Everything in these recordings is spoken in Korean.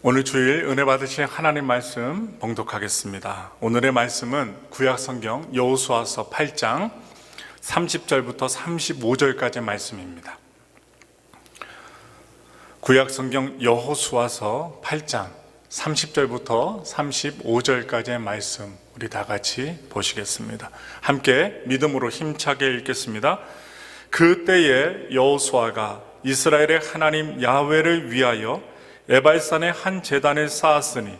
오늘 주일 은혜 받으실 하나님 말씀 봉독하겠습니다. 오늘의 말씀은 구약성경 여호수아서 8장 30절부터 35절까지의 말씀입니다. 구약성경 여호수아서 8장 30절부터 35절까지의 말씀 우리 다 같이 보시겠습니다. 함께 믿음으로 힘차게 읽겠습니다. 그때에 여호수아가 이스라엘의 하나님 야훼를 위하여 에발산의 한 제단을 쌓았으니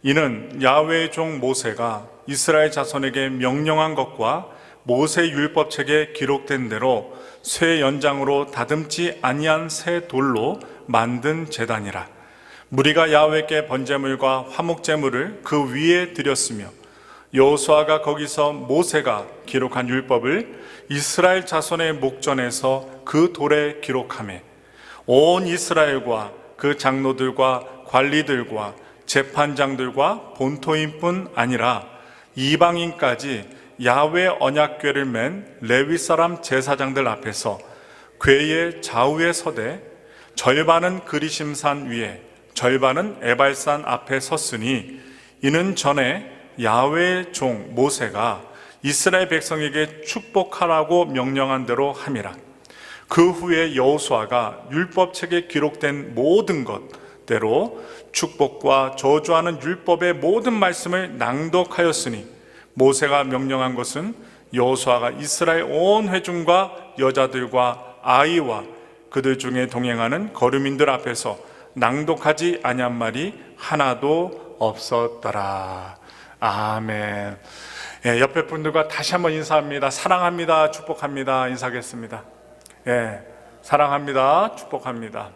이는 야훼의 종 모세가 이스라엘 자손에게 명령한 것과 모세 율법책에 기록된 대로 쇠 연장으로 다듬지 아니한 새 돌로 만든 제단이라. 무리가 야훼께 번제물과 화목제물을 그 위에 드렸으며 여호수아가 거기서 모세가 기록한 율법을 이스라엘 자손의 목전에서 그 돌에 기록하매 온 이스라엘과 그 장로들과 관리들과 재판장들과 본토인뿐 아니라 이방인까지 야훼 언약궤를 맨 레위 사람 제사장들 앞에서 궤의 좌우에 서되 절반은 그리심산 위에 절반은 에발산 앞에 섰으니 이는 전에 야훼의 종 모세가 이스라엘 백성에게 축복하라고 명령한 대로 함이라. 그 후에 여호수아가 율법책에 기록된 모든 것대로 축복과 저주하는 율법의 모든 말씀을 낭독하였으니 모세가 명령한 것은 여호수아가 이스라엘 온 회중과 여자들과 아이와 그들 중에 동행하는 거류민들 앞에서 낭독하지 아니한 말이 하나도 없었더라. 아멘. 옆에 분들과 다시 한번 인사합니다. 사랑합니다. 축복합니다. 인사하겠습니다. 사랑합니다. 축복합니다.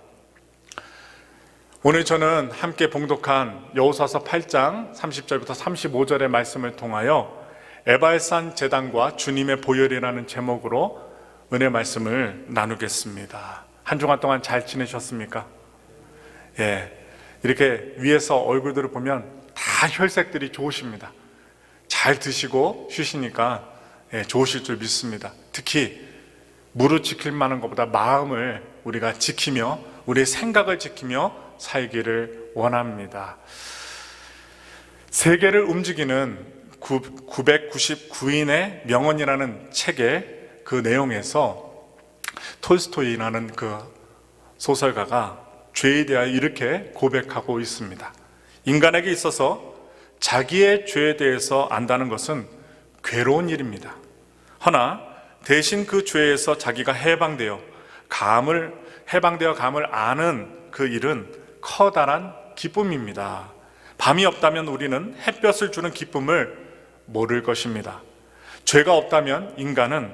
오늘 저는 함께 봉독한 여호수아서 8장 30절부터 35절의 말씀을 통하여 에발산 제단과 주님의 보혈이라는 제목으로 은혜 말씀을 나누겠습니다. 한 주간 동안 잘 지내셨습니까? 이렇게 위에서 얼굴들을 보면 다 혈색들이 좋으십니다. 잘 드시고 쉬시니까 좋으실 줄 믿습니다. 특히 무릇 지킬 만한 것보다 마음을 우리가 지키며 우리의 생각을 지키며 살기를 원합니다. 세계를 움직이는 999인의 명언이라는 책의 그 내용에서 톨스토이라는 그 소설가가 죄에 대하여 이렇게 고백하고 있습니다. 인간에게 있어서 자기의 죄에 대해서 안다는 것은 괴로운 일입니다. 허나 대신 그 죄에서 자기가 해방되어 감을 아는 그 일은 커다란 기쁨입니다. 밤이 없다면 우리는 햇볕을 주는 기쁨을 모를 것입니다. 죄가 없다면 인간은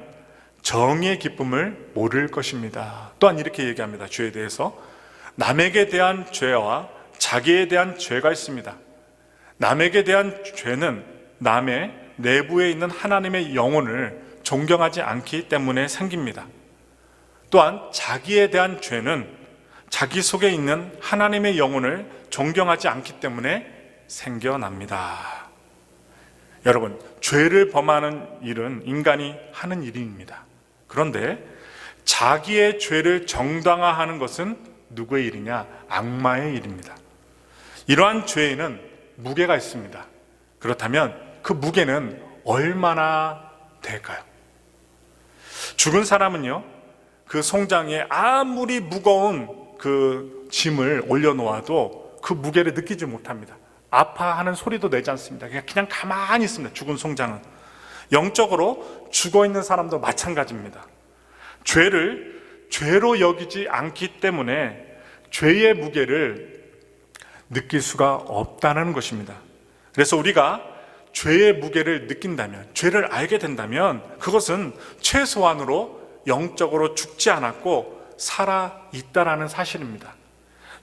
정의의 기쁨을 모를 것입니다. 또한 이렇게 얘기합니다. 죄에 대해서 남에게 대한 죄와 자기에 대한 죄가 있습니다. 남에게 대한 죄는 남의 내부에 있는 하나님의 영혼을 존경하지 않기 때문에 생깁니다. 또한 자기에 대한 죄는 자기 속에 있는 하나님의 영혼을 존경하지 않기 때문에 생겨납니다. 여러분, 죄를 범하는 일은 인간이 하는 일입니다. 그런데 자기의 죄를 정당화하는 것은 누구의 일이냐? 악마의 일입니다. 이러한 죄에는 무게가 있습니다. 그렇다면 그 무게는 얼마나 될까요? 죽은 사람은요, 그 송장에 아무리 무거운 그 짐을 올려놓아도 그 무게를 느끼지 못합니다. 아파하는 소리도 내지 않습니다. 그냥 가만히 있습니다. 죽은 송장은. 영적으로 죽어있는 사람도 마찬가지입니다. 죄를 죄로 여기지 않기 때문에 죄의 무게를 느낄 수가 없다는 것입니다. 그래서 우리가 죄의 무게를 느낀다면, 죄를 알게 된다면 그것은 최소한으로 영적으로 죽지 않았고 살아있다라는 사실입니다.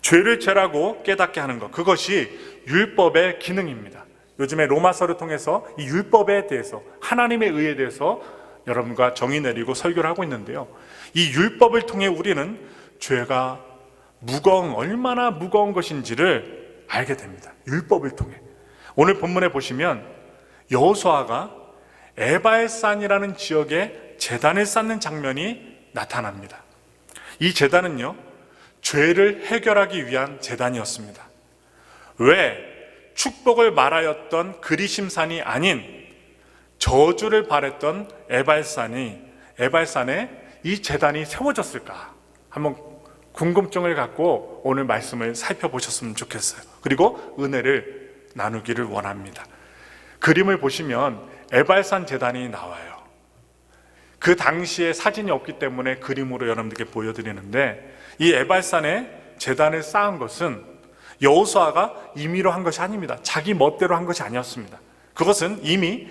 죄를 죄라고 깨닫게 하는 것, 그것이 율법의 기능입니다. 요즘에 로마서를 통해서 이 율법에 대해서, 하나님의 의에 대해서 여러분과 정의 내리고 설교를 하고 있는데요, 이 율법을 통해 우리는 죄가 얼마나 무거운 것인지를 알게 됩니다. 율법을 통해. 오늘 본문에 보시면 여호수아가 에발산이라는 지역에 제단을 쌓는 장면이 나타납니다. 이 제단은요, 죄를 해결하기 위한 제단이었습니다. 왜 축복을 말하였던 그리심산이 아닌 저주를 바랬던 에발산에 이 제단이 세워졌을까? 한번 궁금증을 갖고 오늘 말씀을 살펴보셨으면 좋겠어요. 그리고 은혜를 나누기를 원합니다. 그림을 보시면 에발산 제단이 나와요. 그 당시에 사진이 없기 때문에 그림으로 여러분들께 보여드리는데, 이 에발산에 제단을 쌓은 것은 여호수아가 임의로 한 것이 아닙니다. 자기 멋대로 한 것이 아니었습니다. 그것은 이미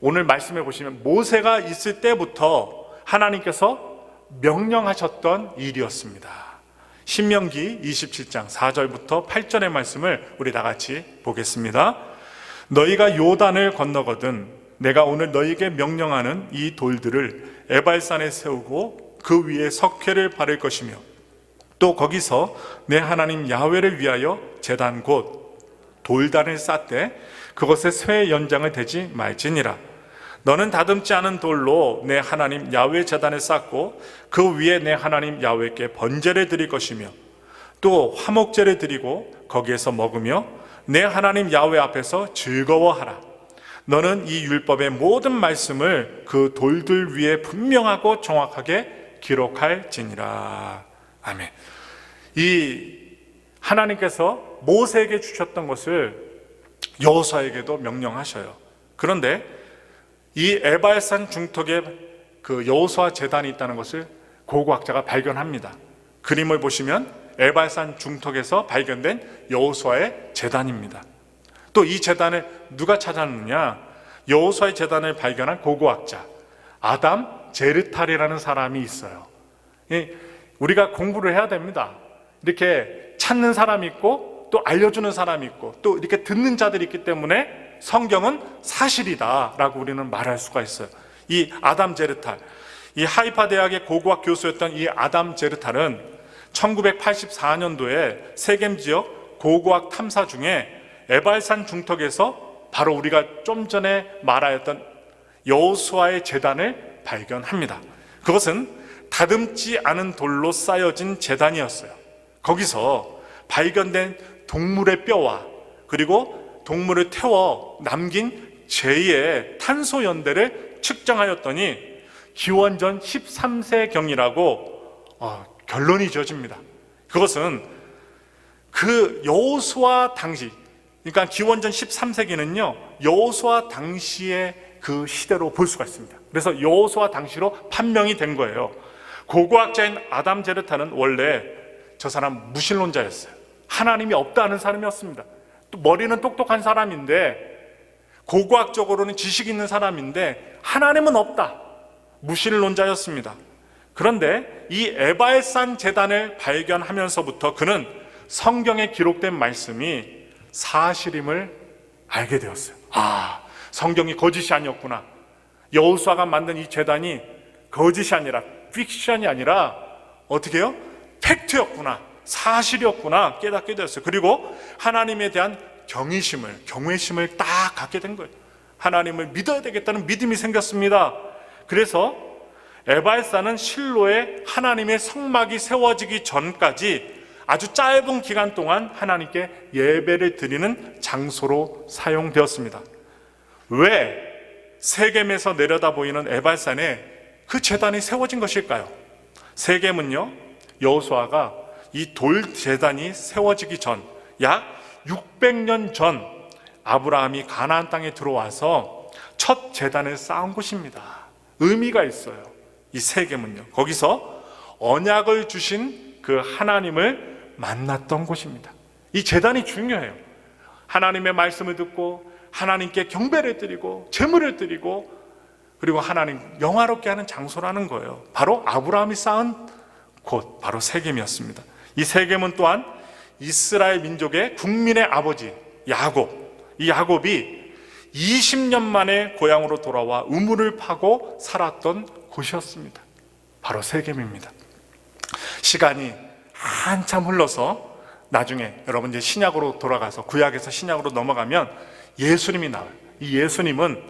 오늘 말씀해 보시면 모세가 있을 때부터 하나님께서 명령하셨던 일이었습니다. 신명기 27장 4절부터 8절의 말씀을 우리 다 같이 보겠습니다. 너희가 요단을 건너거든 내가 오늘 너희에게 명령하는 이 돌들을 에발산에 세우고 그 위에 석회를 바를 것이며 또 거기서 내 하나님 야훼를 위하여 제단 곧 돌단을 쌓되 그것에 쇠의 연장을 대지 말지니라. 너는 다듬지 않은 돌로 내 하나님 야훼 제단을 쌓고 그 위에 내 하나님 야훼께 번제를 드릴 것이며 또 화목제를 드리고 거기에서 먹으며 내 하나님 야훼 앞에서 즐거워하라. 너는 이 율법의 모든 말씀을 그 돌들 위에 분명하고 정확하게 기록할지니라. 아멘. 이 하나님께서 모세에게 주셨던 것을 여호수아에게도 명령하셔요. 그런데 이 에발산 중턱에 그 여호수아 제단이 있다는 것을 고고학자가 발견합니다. 그림을 보시면 에발산 중턱에서 발견된 여호수아의 제단입니다. 또 이 제단을 누가 찾았느냐? 여호수아의 제단을 발견한 고고학자 아담 제르탈이라는 사람이 있어요. 우리가 공부를 해야 됩니다. 이렇게 찾는 사람이 있고 또 알려주는 사람이 있고 또 이렇게 듣는 자들이 있기 때문에 성경은 사실이다라고 우리는 말할 수가 있어요. 이 아담 제르탈, 이 하이파 대학의 고고학 교수였던 이 아담 제르탈은 1984년도에 세겜 지역 고고학 탐사 중에 에발산 중턱에서 바로 우리가 좀 전에 말하였던 여호수아의 제단을 발견합니다. 그것은 다듬지 않은 돌로 쌓여진 제단이었어요. 거기서 발견된 동물의 뼈와 그리고 동물을 태워 남긴 제2의 탄소 연대를 측정하였더니 기원전 13세경이라고 결론이 지어집니다. 그것은 그 여호수아 당시, 그러니까 기원전 13세기는요 여호수아 당시의 그 시대로 볼 수가 있습니다. 그래서 여호수아 당시로 판명이 된 거예요. 고고학자인 아담 제르타는 원래 저 사람 무신론자였어요. 하나님이 없다는 사람이었습니다. 또 머리는 똑똑한 사람인데 고고학적으로는 지식 있는 사람인데 하나님은 없다, 무신론자였습니다. 그런데 이 에발산 제단을 발견하면서부터 그는 성경에 기록된 말씀이 사실임을 알게 되었어요. 성경이 거짓이 아니었구나. 여호수아가 만든 이 제단이 거짓이 아니라 픽션이 아니라 어떻게 해요? 팩트였구나, 사실이었구나 깨닫게 되었어요. 그리고 하나님에 대한 경외심을 딱 갖게 된 거예요. 하나님을 믿어야 되겠다는 믿음이 생겼습니다. 그래서 에발산은 실로에 하나님의 성막이 세워지기 전까지 아주 짧은 기간 동안 하나님께 예배를 드리는 장소로 사용되었습니다. 왜 세겜에서 내려다 보이는 에발산에 그 제단이 세워진 것일까요? 세겜은요 여호수아가 이 돌 제단이 세워지기 전 약 600년 전 아브라함이 가나안 땅에 들어와서 첫 제단을 쌓은 곳입니다. 의미가 있어요. 이 세겜은요 거기서 언약을 주신 그 하나님을 만났던 곳입니다. 이 제단이 중요해요. 하나님의 말씀을 듣고 하나님께 경배를 드리고 제물을 드리고 그리고 하나님 영화롭게 하는 장소라는 거예요. 바로 아브라함이 쌓은 곳, 바로 세겜이었습니다. 이 세겜은 또한 이스라엘 민족의 국민의 아버지 야곱, 이 야곱이 20년 만에 고향으로 돌아와 우물을 파고 살았던 곳이었습니다. 바로 세겜입니다. 시간이 한참 흘러서 나중에 여러분 이제 신약으로 돌아가서 구약에서 신약으로 넘어가면 예수님이 나와요. 이 예수님은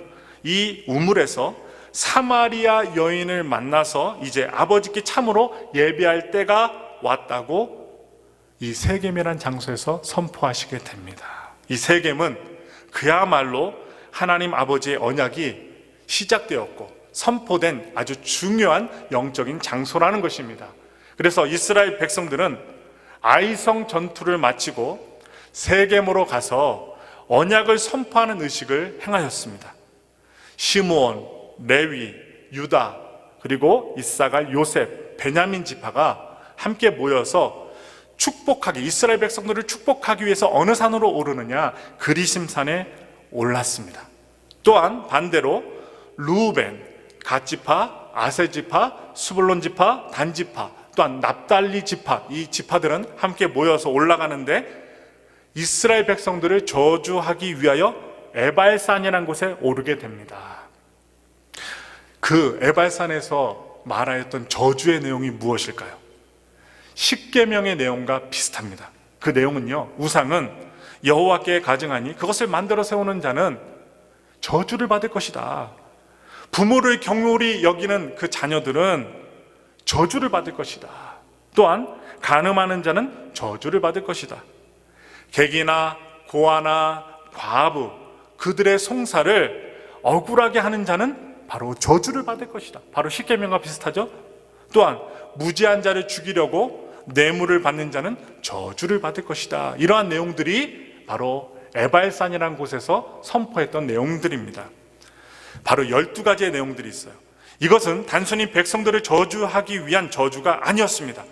이 우물에서 사마리아 여인을 만나서 이제 아버지께 참으로 예배할 때가 왔다고 이 세겜이라는 장소에서 선포하시게 됩니다. 이 세겜은 그야말로 하나님 아버지의 언약이 시작되었고 선포된 아주 중요한 영적인 장소라는 것입니다. 그래서 이스라엘 백성들은 아이성 전투를 마치고 세겜으로 가서 언약을 선포하는 의식을 행하였습니다. 시므온, 레위, 유다, 그리고 이사갈, 요셉, 베냐민 지파가 함께 모여서 축복하기, 이스라엘 백성들을 축복하기 위해서 어느 산으로 오르느냐? 그리심산에 올랐습니다. 또한 반대로 루벤, 갓지파, 아세지파, 스불론 지파, 단 지파, 또한 납달리 지파, 이 지파들은 함께 모여서 올라가는데 이스라엘 백성들을 저주하기 위하여 에발산이라는 곳에 오르게 됩니다. 그 에발산에서 말하였던 저주의 내용이 무엇일까요? 십계명의 내용과 비슷합니다. 그 내용은요, 우상은 여호와께 가증하니 그것을 만들어 세우는 자는 저주를 받을 것이다. 부모를 경홀히 여기는 그 자녀들은 저주를 받을 것이다. 또한 간음하는 자는 저주를 받을 것이다. 객이나 고아나 과부, 그들의 송사를 억울하게 하는 자는 바로 저주를 받을 것이다. 바로 십계명과 비슷하죠? 또한 무지한 자를 죽이려고 뇌물을 받는 자는 저주를 받을 것이다. 이러한 내용들이 바로 에발산이라는 곳에서 선포했던 내용들입니다. 바로 12가지의 내용들이 있어요. 이것은 단순히 백성들을 저주하기 위한 저주가 아니었습니다.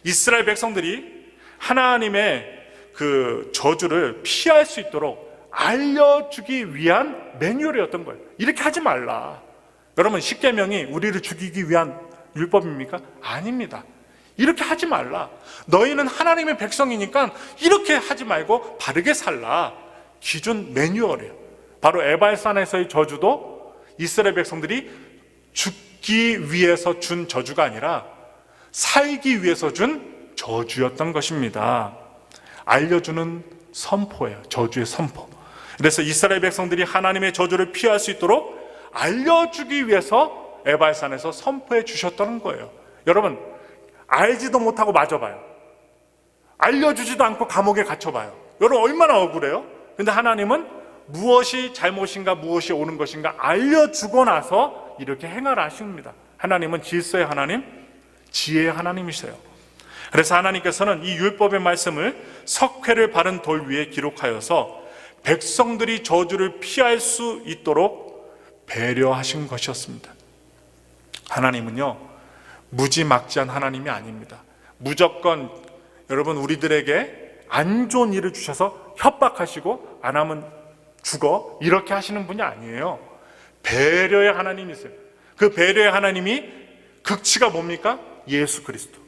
이스라엘 백성들이 하나님의 그 저주를 피할 수 있도록 알려주기 위한 매뉴얼이었던 거예요. 이렇게 하지 말라. 여러분, 십계명이 우리를 죽이기 위한 율법입니까? 아닙니다. 이렇게 하지 말라. 너희는 하나님의 백성이니까 이렇게 하지 말고 바르게 살라. 기준 매뉴얼이에요. 바로 에발산에서의 저주도 이스라엘 백성들이 죽기 위해서 준 저주가 아니라 살기 위해서 준 저주였던 것입니다. 알려주는 선포예요. 저주의 선포. 그래서 이스라엘 백성들이 하나님의 저주를 피할 수 있도록 알려주기 위해서 에발산에서 선포해 주셨다는 거예요. 여러분, 알지도 못하고 맞아봐요. 알려주지도 않고 감옥에 갇혀봐요. 여러분, 얼마나 억울해요? 근데 하나님은 무엇이 잘못인가 무엇이 옳은 것인가 알려주고 나서 이렇게 행하라 하십니다. 하나님은 질서의 하나님, 지혜의 하나님이세요. 그래서 하나님께서는 이 율법의 말씀을 석회를 바른 돌 위에 기록하여서 백성들이 저주를 피할 수 있도록 배려하신 것이었습니다. 하나님은요, 무지막지한 하나님이 아닙니다. 무조건 여러분 우리들에게 안 좋은 일을 주셔서 협박하시고 안 하면 죽어 이렇게 하시는 분이 아니에요. 배려의 하나님이세요. 그 배려의 하나님이 극치가 뭡니까? 예수 그리스도.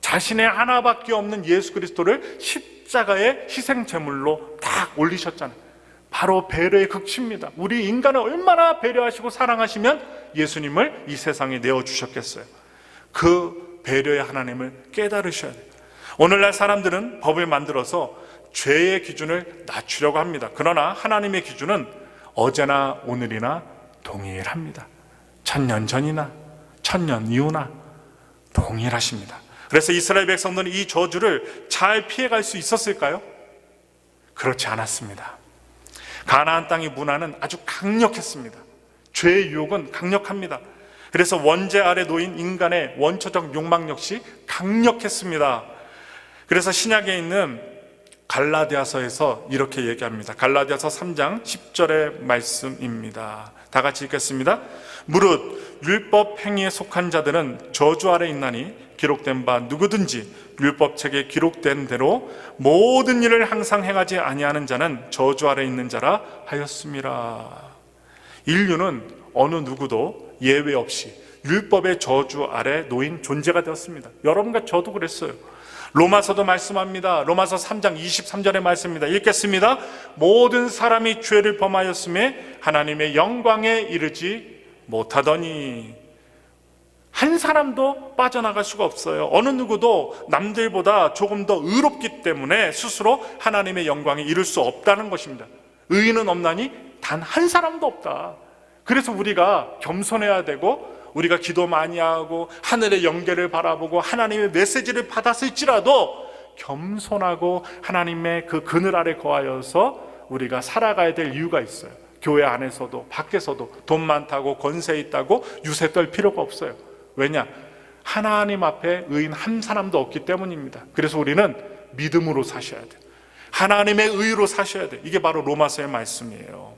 자신의 하나밖에 없는 예수 그리스도를 십자가의 희생 제물로 딱 올리셨잖아요. 바로 배려의 극치입니다. 우리 인간을 얼마나 배려하시고 사랑하시면 예수님을 이 세상에 내어주셨겠어요. 그 배려의 하나님을 깨달으셔야 돼요. 오늘날 사람들은 법을 만들어서 죄의 기준을 낮추려고 합니다. 그러나 하나님의 기준은 어제나 오늘이나 동일합니다. 1000년 전이나 1000년 이후나 동일하십니다. 그래서 이스라엘 백성들은 이 저주를 잘 피해갈 수 있었을까요? 그렇지 않았습니다. 가나안 땅의 문화는 아주 강력했습니다. 죄의 유혹은 강력합니다. 그래서 원죄 아래 놓인 인간의 원초적 욕망 역시 강력했습니다. 그래서 신약에 있는 갈라디아서에서 이렇게 얘기합니다. 갈라디아서 3장 10절의 말씀입니다. 다 같이 읽겠습니다. 무릇 율법 행위에 속한 자들은 저주 아래 있나니 기록된 바 누구든지 율법책에 기록된 대로 모든 일을 항상 행하지 아니하는 자는 저주 아래 있는 자라 하였음이라. 인류는 어느 누구도 예외 없이 율법의 저주 아래 놓인 존재가 되었습니다. 여러분과 저도 그랬어요. 로마서도 말씀합니다. 로마서 3장 23절의 말씀입니다. 읽겠습니다. 모든 사람이 죄를 범하였음에 하나님의 영광에 이르지 못하더니. 한 사람도 빠져나갈 수가 없어요. 어느 누구도 남들보다 조금 더 의롭기 때문에 스스로 하나님의 영광에 이를 수 없다는 것입니다. 의인은 없나니 단 한 사람도 없다. 그래서 우리가 겸손해야 되고 우리가 기도 많이 하고 하늘의 영계를 바라보고 하나님의 메시지를 받았을지라도 겸손하고 하나님의 그 그늘 아래 거하여서 우리가 살아가야 될 이유가 있어요. 교회 안에서도 밖에서도 돈 많다고 권세 있다고 유세 떨 필요가 없어요. 왜냐? 하나님 앞에 의인 한 사람도 없기 때문입니다. 그래서 우리는 믿음으로 사셔야 돼요. 하나님의 의로 사셔야 돼요. 이게 바로 로마서의 말씀이에요.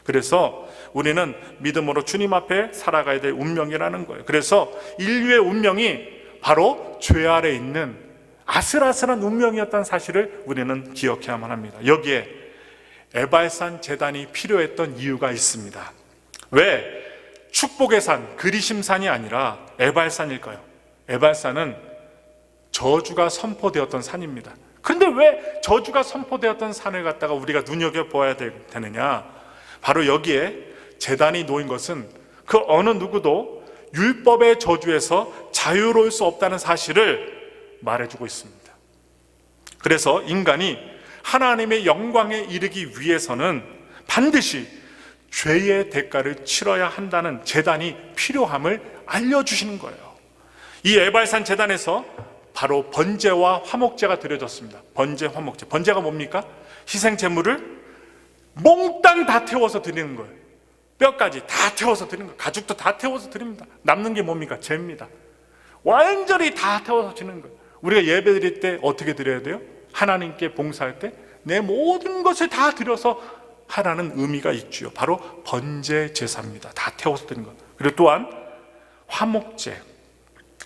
그래서 우리는 믿음으로 주님 앞에 살아가야 될 운명이라는 거예요. 그래서 인류의 운명이 바로 죄 아래 있는 아슬아슬한 운명이었다는 사실을 우리는 기억해야만 합니다. 여기에 에발산 제단이 필요했던 이유가 있습니다. 왜 축복의 산, 그리심산이 아니라 에발산일까요? 에발산은 저주가 선포되었던 산입니다. 근데 왜 저주가 선포되었던 산을 갖다가 우리가 눈여겨보아야 되느냐? 바로 여기에 제단이 놓인 것은 그 어느 누구도 율법의 저주에서 자유로울 수 없다는 사실을 말해주고 있습니다. 그래서 인간이 하나님의 영광에 이르기 위해서는 반드시 죄의 대가를 치러야 한다는 제단이 필요함을 알려주시는 거예요. 이 에발산 제단에서 바로 번제와 화목제가 드려졌습니다. 번제, 화목제. 번제가 뭡니까? 희생 제물을 몽땅 다 태워서 드리는 거예요. 뼈까지 다 태워서 드리는 거예요. 가죽도 다 태워서 드립니다. 남는 게 뭡니까? 죄입니다. 완전히 다 태워서 드리는 거예요. 우리가 예배 드릴 때 어떻게 드려야 돼요? 하나님께 봉사할 때 내 모든 것을 다 드려서 하라는 의미가 있죠. 바로 번제 제사입니다. 다 태워서 드리는 거예요. 그리고 또한 화목제.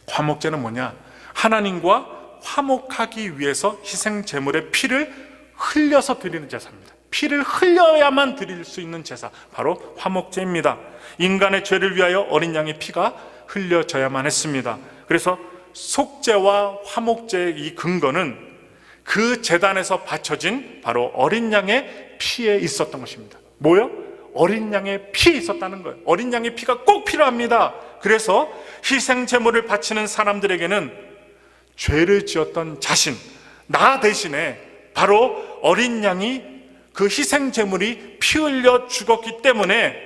화목제는 뭐냐? 하나님과 화목하기 위해서 희생 제물의 피를 흘려서 드리는 제사입니다. 피를 흘려야만 드릴 수 있는 제사, 바로 화목제입니다. 인간의 죄를 위하여 어린 양의 피가 흘려져야만 했습니다. 그래서 속죄와 화목제의 이 근거는 그 제단에서 바쳐진 바로 어린 양의 피에 있었던 것입니다. 뭐요? 어린 양의 피에 있었다는 거예요. 어린 양의 피가 꼭 필요합니다. 그래서 희생 제물을 바치는 사람들에게는 죄를 지었던 자신, 나 대신에 바로 어린 양이 그 희생 제물이 피 흘려 죽었기 때문에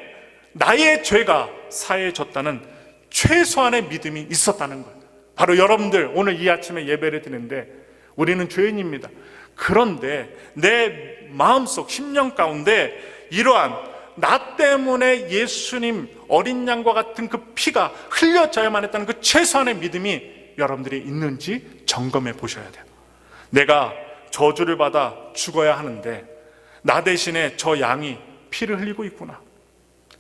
나의 죄가 사해졌다는 최소한의 믿음이 있었다는 거예요. 바로 여러분들 오늘 이 아침에 예배를 드리는데 우리는 죄인입니다. 그런데 내 마음속 심령 가운데 이러한 나 때문에 예수님 어린 양과 같은 그 피가 흘려져야만 했다는 그 최소한의 믿음이 여러분들이 있는지 점검해 보셔야 돼요. 내가 저주를 받아 죽어야 하는데 나 대신에 저 양이 피를 흘리고 있구나.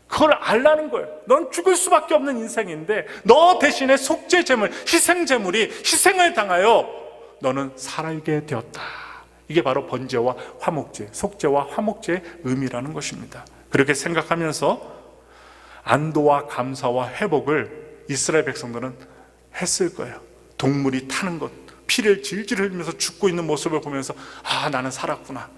그걸 알라는 거예요. 넌 죽을 수밖에 없는 인생인데 너 대신에 속죄 제물, 희생 제물이 희생을 당하여 너는 살게 되었다. 이게 바로 번제와 화목제, 속죄와 화목제의 의미라는 것입니다. 그렇게 생각하면서 안도와 감사와 회복을 이스라엘 백성들은 했을 거예요. 동물이 타는 것, 피를 질질 흘리면서 죽고 있는 모습을 보면서 아, 나는 살았구나.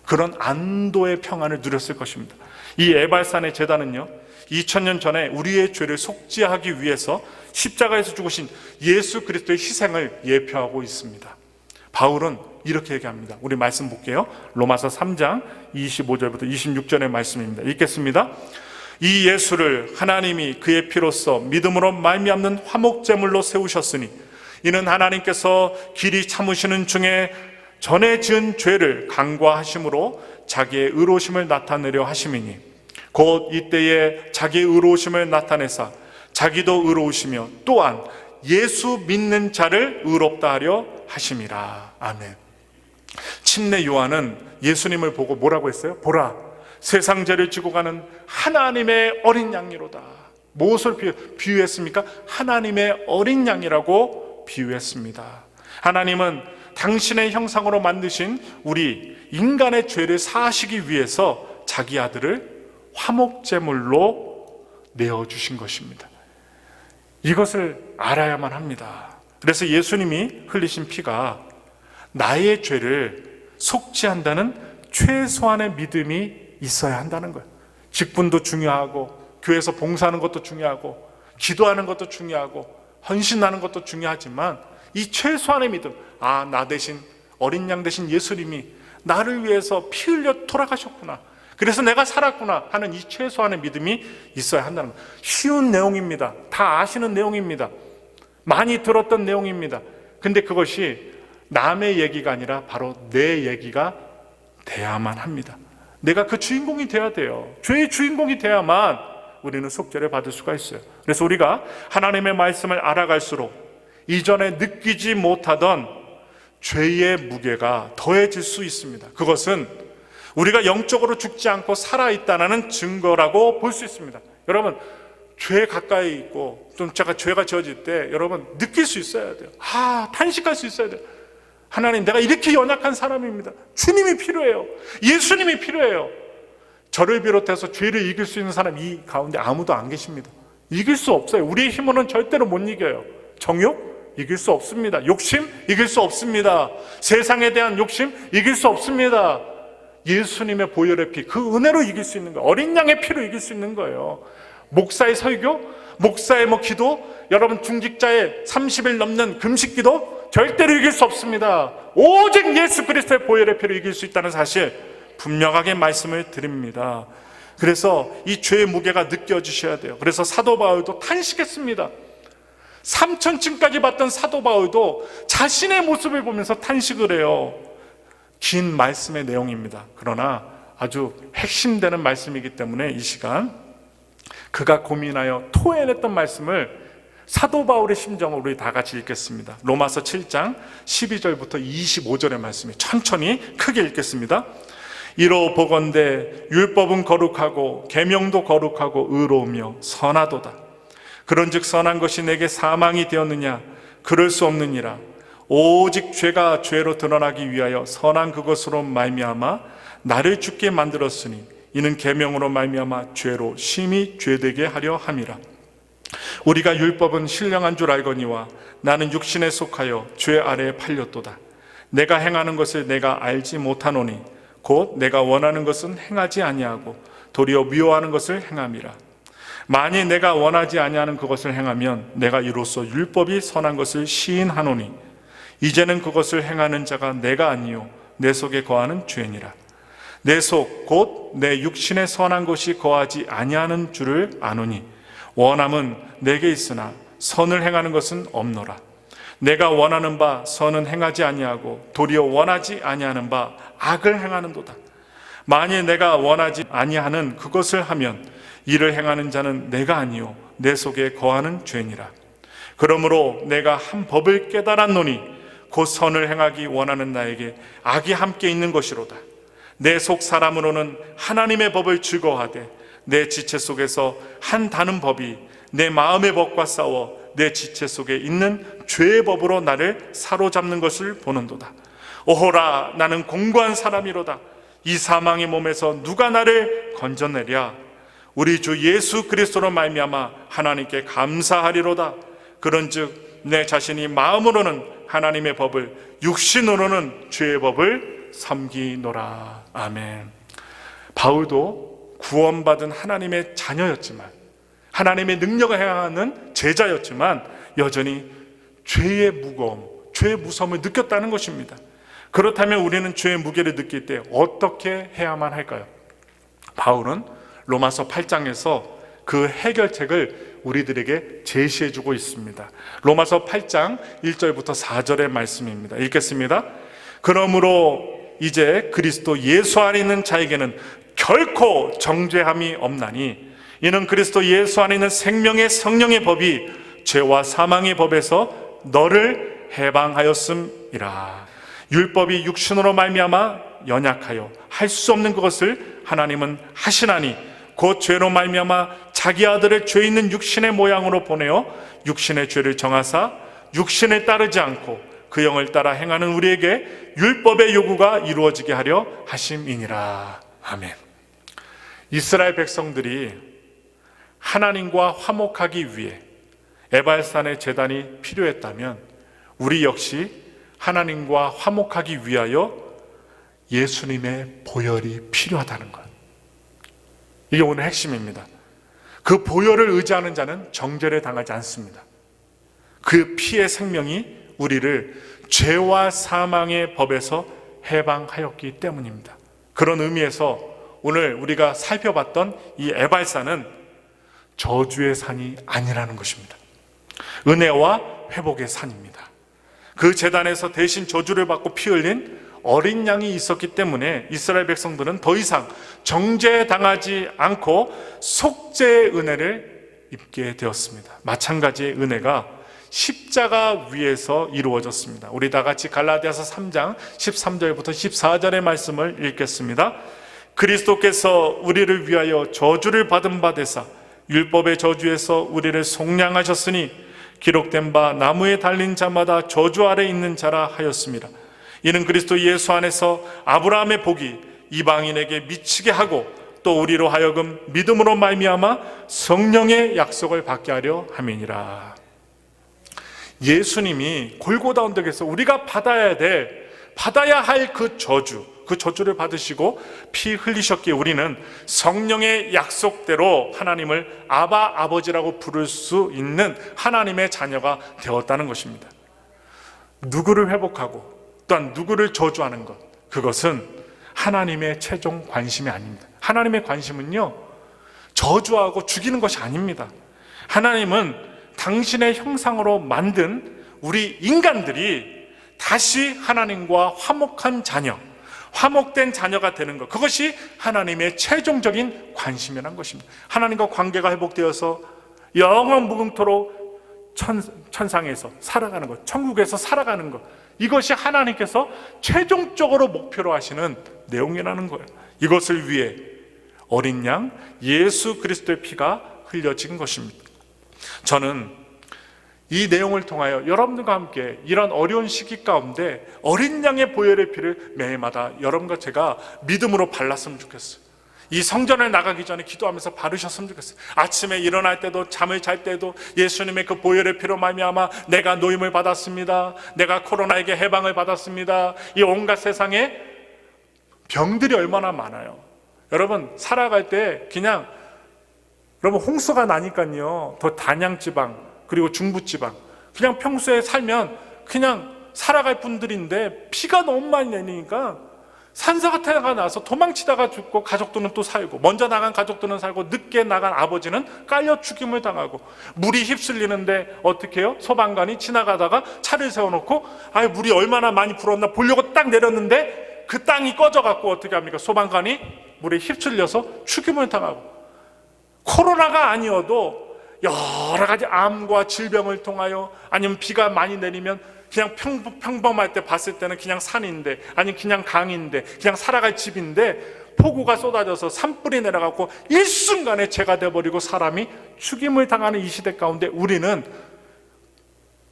그런 안도의 평안을 누렸을 것입니다. 이 에발산의 제단은요, 2000년 전에 우리의 죄를 속죄하기 위해서 십자가에서 죽으신 예수 그리스도의 희생을 예표하고 있습니다. 바울은 이렇게 얘기합니다. 우리 말씀 볼게요. 로마서 3장 25절부터 26절의 말씀입니다. 읽겠습니다. 이 예수를 하나님이 그의 피로써 믿음으로 말미암는 화목제물로 세우셨으니 이는 하나님께서 길이 참으시는 중에 전에 지은 죄를 간과하심으로 자기의 의로우심을 나타내려 하심이니 곧 이때에 자기의 의로우심을 나타내사 자기도 의로우시며 또한 예수 믿는 자를 의롭다 하려 하심이라. 아멘. 침례 요한은 예수님을 보고 뭐라고 했어요? 보라, 세상 죄를 지고 가는 하나님의 어린 양이로다. 무엇을 비유했습니까? 하나님의 어린 양이라고 비유했습니다. 하나님은 당신의 형상으로 만드신 우리 인간의 죄를 사하시기 위해서 자기 아들을 화목제물로 내어주신 것입니다. 이것을 알아야만 합니다. 그래서 예수님이 흘리신 피가 나의 죄를 속죄한다는 최소한의 믿음이 있어야 한다는 거예요. 직분도 중요하고 교회에서 봉사하는 것도 중요하고 기도하는 것도 중요하고 헌신하는 것도 중요하지만 이 최소한의 믿음, 아, 나 대신 어린 양 대신 예수님이 나를 위해서 피 흘려 돌아가셨구나, 그래서 내가 살았구나 하는 이 최소한의 믿음이 있어야 한다는 거예요. 쉬운 내용입니다. 다 아시는 내용입니다. 많이 들었던 내용입니다. 근데 그것이 남의 얘기가 아니라 바로 내 얘기가 돼야만 합니다. 내가 그 주인공이 돼야 돼요. 죄의 주인공이 돼야만 우리는 속죄를 받을 수가 있어요. 그래서 우리가 하나님의 말씀을 알아갈수록 이전에 느끼지 못하던 죄의 무게가 더해질 수 있습니다. 그것은 우리가 영적으로 죽지 않고 살아있다는 증거라고 볼 수 있습니다. 여러분, 죄에 가까이 있고 좀 제가 죄가 지어질 때 여러분 느낄 수 있어야 돼요. 탄식할 수 있어야 돼요. 하나님, 내가 이렇게 연약한 사람입니다. 주님이 필요해요. 예수님이 필요해요. 저를 비롯해서 죄를 이길 수 있는 사람 이 가운데 아무도 안 계십니다. 이길 수 없어요. 우리의 힘으로는 절대로 못 이겨요. 정욕? 이길 수 없습니다. 욕심? 이길 수 없습니다. 세상에 대한 욕심? 이길 수 없습니다. 예수님의 보혈의 피, 그 은혜로 이길 수 있는 거예요. 어린 양의 피로 이길 수 있는 거예요. 목사의 설교, 목사의 기도, 여러분 중직자의 30일 넘는 금식 기도 절대로 이길 수 없습니다. 오직 예수 그리스도의 보혈의 피로 이길 수 있다는 사실 분명하게 말씀을 드립니다. 그래서 이 죄의 무게가 느껴지셔야 돼요. 그래서 사도 바울도 탄식했습니다. 3,000층까지 봤던 사도 바울도 자신의 모습을 보면서 탄식을 해요. 긴 말씀의 내용입니다. 그러나 아주 핵심되는 말씀이기 때문에 이 시간 그가 고민하여 토해냈던 말씀을 사도 바울의 심정을 우리 다 같이 읽겠습니다. 로마서 7장 12절부터 25절의 말씀이 천천히 크게 읽겠습니다. 이로 보건대 율법은 거룩하고 계명도 거룩하고 의로우며 선하도다. 그런즉 선한 것이 내게 사망이 되었느냐? 그럴 수 없느니라. 오직 죄가 죄로 드러나기 위하여 선한 그것으로 말미암아 나를 죽게 만들었으니 이는 계명으로 말미암아 죄로 심히 죄되게 하려 함이라. 우리가 율법은 신령한 줄 알거니와 나는 육신에 속하여 죄 아래에 팔렸도다. 내가 행하는 것을 내가 알지 못하노니 곧 내가 원하는 것은 행하지 아니하고 도리어 미워하는 것을 행함이라. 만일 내가 원하지 아니하는 그것을 행하면 내가 이로써 율법이 선한 것을 시인하노니 이제는 그것을 행하는 자가 내가 아니요 내 속에 거하는 죄니라. 내 속 곧 내 육신에 선한 것이 거하지 아니하는 줄을 아노니 원함은 내게 있으나 선을 행하는 것은 없노라. 내가 원하는 바 선은 행하지 아니하고 도리어 원하지 아니하는 바 악을 행하는도다. 만일 내가 원하지 아니하는 그것을 하면 이를 행하는 자는 내가 아니요 내 속에 거하는 죄니라. 그러므로 내가 한 법을 깨달았노니 곧 선을 행하기 원하는 나에게 악이 함께 있는 것이로다. 내 속 사람으로는 하나님의 법을 즐거워하되 내 지체 속에서 한 다른 법이 내 마음의 법과 싸워 내 지체 속에 있는 죄의 법으로 나를 사로잡는 것을 보는도다. 오호라, 나는 공고한 사람이로다. 이 사망의 몸에서 누가 나를 건져내랴? 우리 주 예수 그리스도로 말미암아 하나님께 감사하리로다. 그런즉 내 자신이 마음으로는 하나님의 법을, 육신으로는 죄의 법을 섬기노라. 아멘. 바울도 구원받은 하나님의 자녀였지만, 하나님의 능력을 행하는 제자였지만 여전히 죄의 무거움, 죄의 무서움을 느꼈다는 것입니다. 그렇다면 우리는 죄의 무게를 느낄 때 어떻게 해야만 할까요? 바울은 로마서 8장에서 그 해결책을 우리들에게 제시해주고 있습니다. 로마서 8장 1절부터 4절의 말씀입니다. 읽겠습니다. 그러므로 이제 그리스도 예수 안에 있는 자에게는 결코 정죄함이 없나니 이는 그리스도 예수 안에 있는 생명의 성령의 법이 죄와 사망의 법에서 너를 해방하였음이라. 율법이 육신으로 말미암아 연약하여 할 수 없는 그것을 하나님은 하시나니 곧 죄로 말미암아 자기 아들을 죄 있는 육신의 모양으로 보내어 육신의 죄를 정하사 육신을 따르지 않고 그 영을 따라 행하는 우리에게 율법의 요구가 이루어지게 하려 하심이니라. 아멘. 이스라엘 백성들이 하나님과 화목하기 위해 에발산의 제단이 필요했다면 우리 역시 하나님과 화목하기 위하여 예수님의 보혈이 필요하다는 것. 이게 오늘 핵심입니다. 그 보혈을 의지하는 자는 정죄를 당하지 않습니다. 그 피의 생명이 우리를 죄와 사망의 법에서 해방하였기 때문입니다. 그런 의미에서 오늘 우리가 살펴봤던 이 에발산은 저주의 산이 아니라는 것입니다. 은혜와 회복의 산입니다. 그 제단에서 대신 저주를 받고 피 흘린 어린 양이 있었기 때문에 이스라엘 백성들은 더 이상 정죄당하지 않고 속죄의 은혜를 입게 되었습니다. 마찬가지의 은혜가 십자가 위에서 이루어졌습니다. 우리 다 같이 갈라디아서 3장 13절부터 14절의 말씀을 읽겠습니다. 그리스도께서 우리를 위하여 저주를 받은 바 되사 율법의 저주에서 우리를 속량하셨으니 기록된 바 나무에 달린 자마다 저주 아래 있는 자라 하였습니다. 이는 그리스도 예수 안에서 아브라함의 복이 이방인에게 미치게 하고 또 우리로 하여금 믿음으로 말미암아 성령의 약속을 받게 하려 함이니라. 예수님이 골고다 언덕에서 우리가 받아야 할 그 저주를 받으시고 피 흘리셨기에 우리는 성령의 약속대로 하나님을 아바 아버지라고 부를 수 있는 하나님의 자녀가 되었다는 것입니다. 누구를 회복하고 또한 누구를 저주하는 것, 그것은 하나님의 최종 관심이 아닙니다. 하나님의 관심은요, 저주하고 죽이는 것이 아닙니다. 하나님은 당신의 형상으로 만든 우리 인간들이 다시 하나님과 화목한 자녀, 화목된 자녀가 되는 것, 그것이 하나님의 최종적인 관심이라는 것입니다. 하나님과 관계가 회복되어서 영원 무궁토록 천상에서 살아가는 것, 천국에서 살아가는 것, 이것이 하나님께서 최종적으로 목표로 하시는 내용이라는 거예요. 이것을 위해 어린 양 예수 그리스도의 피가 흘려진 것입니다. 저는 이 내용을 통하여 여러분들과 함께 이런 어려운 시기 가운데 어린 양의 보혈의 피를 매일마다 여러분과 제가 믿음으로 발랐으면 좋겠어요. 이 성전을 나가기 전에 기도하면서 바르셨으면 좋겠어요. 아침에 일어날 때도 잠을 잘 때도 예수님의 그 보혈의 피로 말미암아 내가 노임을 받았습니다. 내가 코로나에게 해방을 받았습니다. 이 온갖 세상에 병들이 얼마나 많아요. 여러분 살아갈 때 그냥 여러분 홍수가 나니까요, 더 단양지방 그리고 중부지방 그냥 평소에 살면 그냥 살아갈 분들인데 피가 너무 많이 내리니까 산사태가 나서 도망치다가 죽고 가족들은 또 살고, 먼저 나간 가족들은 살고 늦게 나간 아버지는 깔려 죽임을 당하고, 물이 휩쓸리는데 어떻게 해요? 소방관이 지나가다가 차를 세워놓고 물이 얼마나 많이 불었나 보려고 딱 내렸는데 그 땅이 꺼져갖고 어떻게 합니까? 소방관이 물에 휩쓸려서 죽임을 당하고, 코로나가 아니어도 여러 가지 암과 질병을 통하여 아니면 비가 많이 내리면 그냥 평범할 때 봤을 때는 그냥 산인데 아니면 그냥 강인데 그냥 살아갈 집인데 폭우가 쏟아져서 산불이 내려가고 일순간에 죄가 돼버리고 사람이 죽임을 당하는 이 시대 가운데 우리는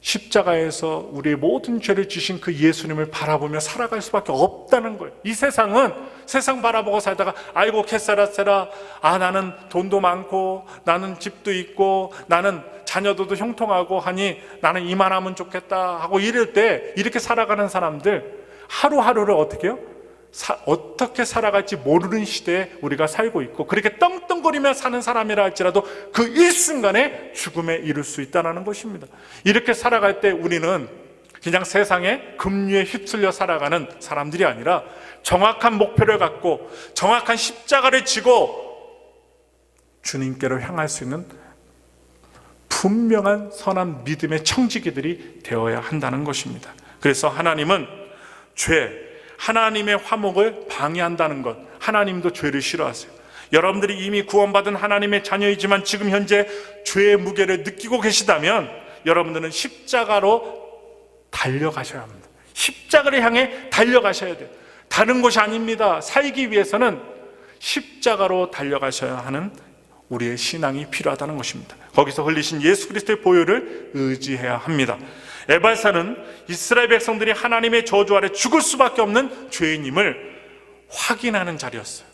십자가에서 우리의 모든 죄를 지신 그 예수님을 바라보며 살아갈 수밖에 없다는 거예요. 이 세상은 세상 바라보고 살다가 아이고 캐세라세라, 나는 돈도 많고 나는 집도 있고 나는 자녀들도 형통하고 하니 나는 이만하면 좋겠다 하고 이럴 때 이렇게 살아가는 사람들 하루하루를 어떻게 해요? 어떻게 살아갈지 모르는 시대에 우리가 살고 있고, 그렇게 떵떵거리며 사는 사람이라 할지라도 그 일순간에 죽음에 이를 수 있다는 것입니다. 이렇게 살아갈 때 우리는 그냥 세상에 급류에 휩쓸려 살아가는 사람들이 아니라 정확한 목표를 갖고 정확한 십자가를 지고 주님께로 향할 수 있는 분명한 선한 믿음의 청지기들이 되어야 한다는 것입니다. 그래서 하나님은 하나님의 화목을 방해한다는 것, 하나님도 죄를 싫어하세요. 여러분들이 이미 구원받은 하나님의 자녀이지만 지금 현재 죄의 무게를 느끼고 계시다면 여러분들은 십자가로 달려가셔야 합니다. 십자가를 향해 달려가셔야 돼요. 다른 것이 아닙니다. 살기 위해서는 십자가로 달려가셔야 하는 우리의 신앙이 필요하다는 것입니다. 거기서 흘리신 예수 그리스도의 보혈을 의지해야 합니다. 에발산은 이스라엘 백성들이 하나님의 저주 아래 죽을 수밖에 없는 죄인임을 확인하는 자리였어요.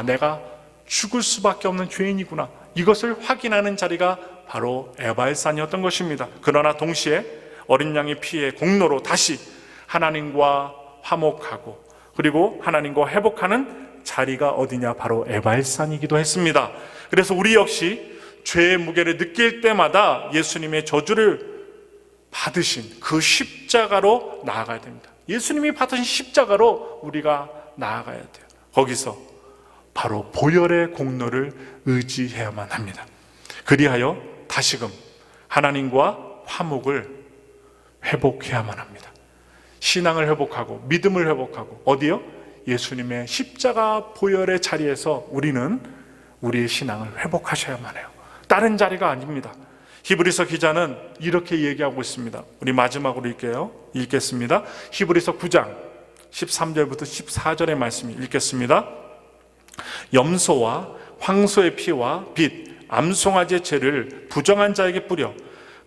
내가 죽을 수밖에 없는 죄인이구나, 이것을 확인하는 자리가 바로 에발산이었던 것입니다. 그러나 동시에 어린 양의 피의 공로로 다시 하나님과 화목하고 그리고 하나님과 회복하는 자리가 어디냐, 바로 에발산이기도 했습니다. 그래서 우리 역시 죄의 무게를 느낄 때마다 예수님의 저주를 받으신 그 십자가로 나아가야 됩니다. 예수님이 받으신 십자가로 우리가 나아가야 돼요. 거기서 바로 보혈의 공로를 의지해야만 합니다. 그리하여 다시금 하나님과 화목을 회복해야만 합니다. 신앙을 회복하고 믿음을 회복하고 어디요? 예수님의 십자가 보혈의 자리에서 우리는 우리의 신앙을 회복하셔야만 해요. 다른 자리가 아닙니다. 히브리서 기자는 이렇게 얘기하고 있습니다. 우리 마지막으로 읽겠습니다. 히브리서 9장 13절부터 14절의 말씀 읽겠습니다. 염소와 황소의 피와 빛, 암송아지의 죄를 부정한 자에게 뿌려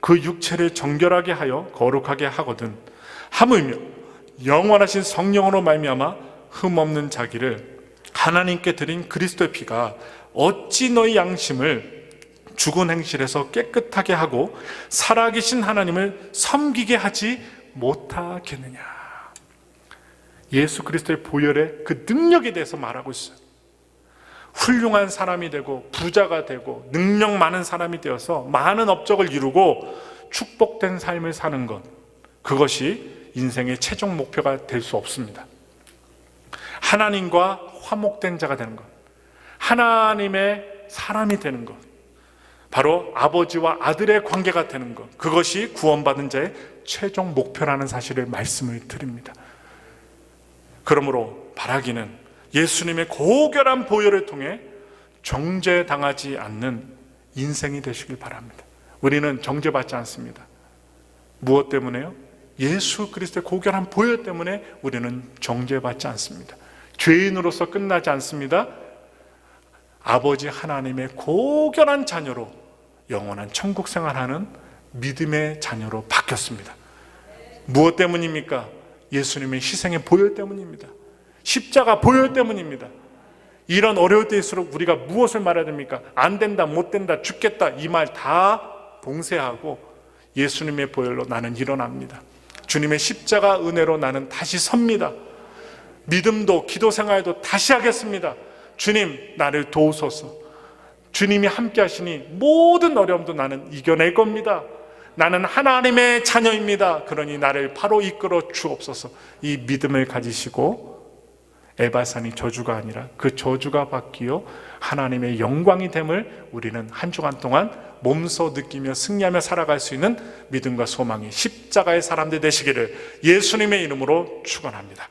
그 육체를 정결하게 하여 거룩하게 하거든 하물며 영원하신 성령으로 말미암아 흠없는 자기를 하나님께 드린 그리스도의 피가 어찌 너희 양심을 죽은 행실에서 깨끗하게 하고 살아계신 하나님을 섬기게 하지 못하겠느냐. 예수 그리스도의 보혈의 그 능력에 대해서 말하고 있어요. 훌륭한 사람이 되고 부자가 되고 능력 많은 사람이 되어서 많은 업적을 이루고 축복된 삶을 사는 것, 그것이 인생의 최종 목표가 될 수 없습니다. 하나님과 화목된 자가 되는 것, 하나님의 사람이 되는 것, 바로 아버지와 아들의 관계가 되는 것, 그것이 구원받은 자의 최종 목표라는 사실을 말씀을 드립니다. 그러므로 바라기는 예수님의 고결한 보혈을 통해 정죄당하지 않는 인생이 되시길 바랍니다. 우리는 정죄받지 않습니다. 무엇 때문에요? 예수 그리스도의 고결한 보혈 때문에 우리는 정죄받지 않습니다. 죄인으로서 끝나지 않습니다. 아버지 하나님의 고결한 자녀로 영원한 천국 생활하는 믿음의 자녀로 바뀌었습니다. 무엇 때문입니까? 예수님의 희생의 보혈 때문입니다. 십자가 보혈 때문입니다. 이런 어려울 때일수록 우리가 무엇을 말해야 됩니까? 안 된다, 못 된다, 죽겠다, 이 말 다 봉쇄하고 예수님의 보혈로 나는 일어납니다. 주님의 십자가 은혜로 나는 다시 섭니다. 믿음도 기도 생활도 다시 하겠습니다. 주님, 나를 도우소서. 주님이 함께 하시니 모든 어려움도 나는 이겨낼 겁니다. 나는 하나님의 자녀입니다. 그러니 나를 바로 이끌어 주옵소서. 이 믿음을 가지시고 에바산이 저주가 아니라 그 저주가 바뀌어 하나님의 영광이 됨을 우리는 한 주간 동안 몸소 느끼며 승리하며 살아갈 수 있는 믿음과 소망이 십자가의 사람들 되시기를 예수님의 이름으로 축원합니다.